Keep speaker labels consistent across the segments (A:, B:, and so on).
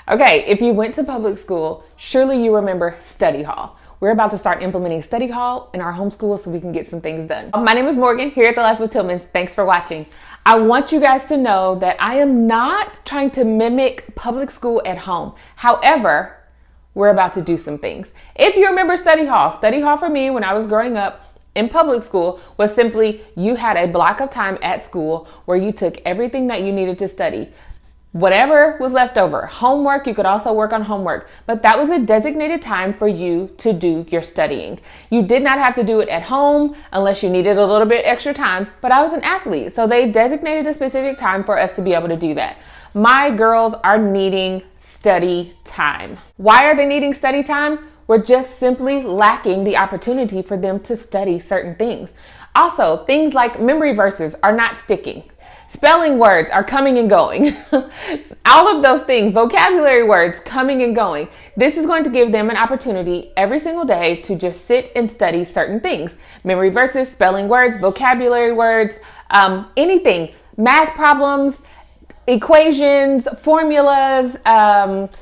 A: Okay, if you went to public school, surely you remember study hall. We're about to start implementing study hall in our homeschool so we can get some things done. My name is Morgan here at The Life with Tillmans. Thanks for watching. I want you guys to know that I am not trying to mimic public school at home. However, we're about to do some things. If you remember study hall for me when I was growing up in public school was simply you had a block of time at school where you took everything that you needed to study. Whatever was left over, homework, you could also work on homework, but that was a designated time for you to do your studying. You did not have to do it at home unless you needed a little bit extra time, but I was an athlete, so they designated a specific time for us to be able to do that. My girls are needing study time. Why are they needing study time? We're just simply lacking the opportunity for them to study certain things. Also, things like memory verses are not sticking. Spelling words are coming and going. All of those things, vocabulary words coming and going. This is going to give them an opportunity every single day to just sit and study certain things. Memory verses, spelling words, vocabulary words, anything, math problems, equations, formulas,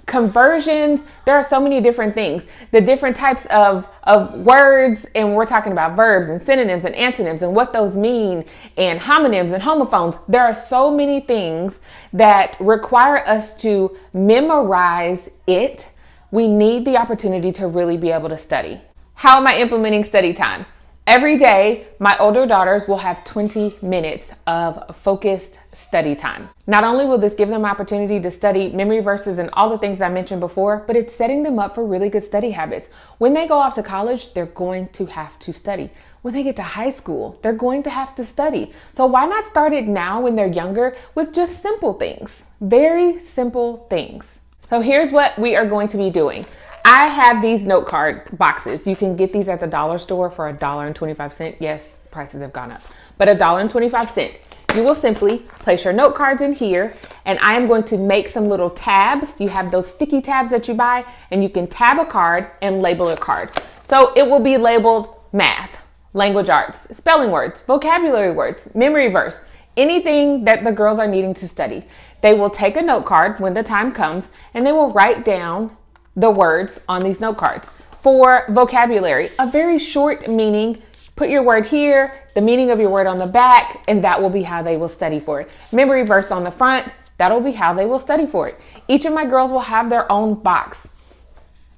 A: conversions. There are so many different things. The different types of words, and we're talking about verbs and synonyms and antonyms and what those mean, and homonyms and homophones. There are so many things that require us to memorize it. We need the opportunity to really be able to study. How am I implementing study time? Every day, my older daughters will have 20 minutes of focused study time. Not only will this give them opportunity to study memory verses and all the things I mentioned before, but it's setting them up for really good study habits. When they go off to college, they're going to have to study. When they get to high school, they're going to have to study. So why not start it now when they're younger with just simple things, very simple things. So here's what we are going to be doing. I have these note card boxes. You can get these at the dollar store for $1.25. Yes, prices have gone up, but $1.25. You will simply place your note cards in here, and I am going to make some little tabs. You have those sticky tabs that you buy, and you can tab a card and label a card. So it will be labeled math, language arts, spelling words, vocabulary words, memory verse, anything that the girls are needing to study. They will take a note card when the time comes, and they will write down the words on these note cards. For vocabulary, a very short meaning, put your word here, the meaning of your word on the back, and that will be how they will study for it. Memory verse on the front, that'll be how they will study for it. Each of my girls will have their own box.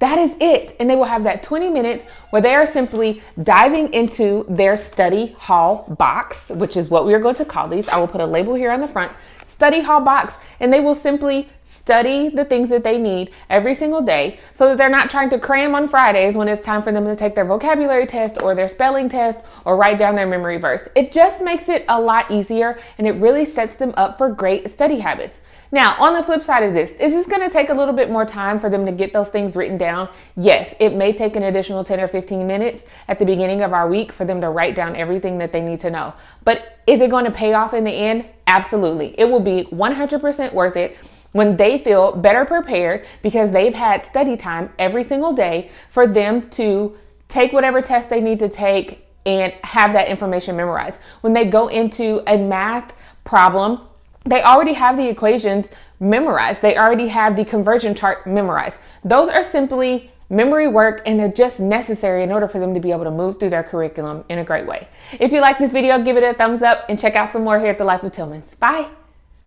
A: That is it. And they will have that 20 minutes where they are simply diving into their study hall box, which is what we are going to call these. I will put a label here on the front, study hall box, and they will simply study the things that they need every single day so that they're not trying to cram on Fridays when it's time for them to take their vocabulary test or their spelling test or write down their memory verse. It just makes it a lot easier, and it really sets them up for great study habits. Now, on the flip side of this, is this going to take a little bit more time for them to get those things written down? Yes, it may take an additional 10 or 15 minutes at the beginning of our week for them to write down everything that they need to know. But is it going to pay off in the end? Absolutely. It will be 100% worth it when they feel better prepared because they've had study time every single day for them to take whatever test they need to take and have that information memorized. When they go into a math problem, they already have the equations memorized. They already have the conversion chart memorized. Those are simply memory work, and they're just necessary in order for them to be able to move through their curriculum in a great way. If you like this video, give it a thumbs up and check out some more here at The Life with Tillmans. Bye.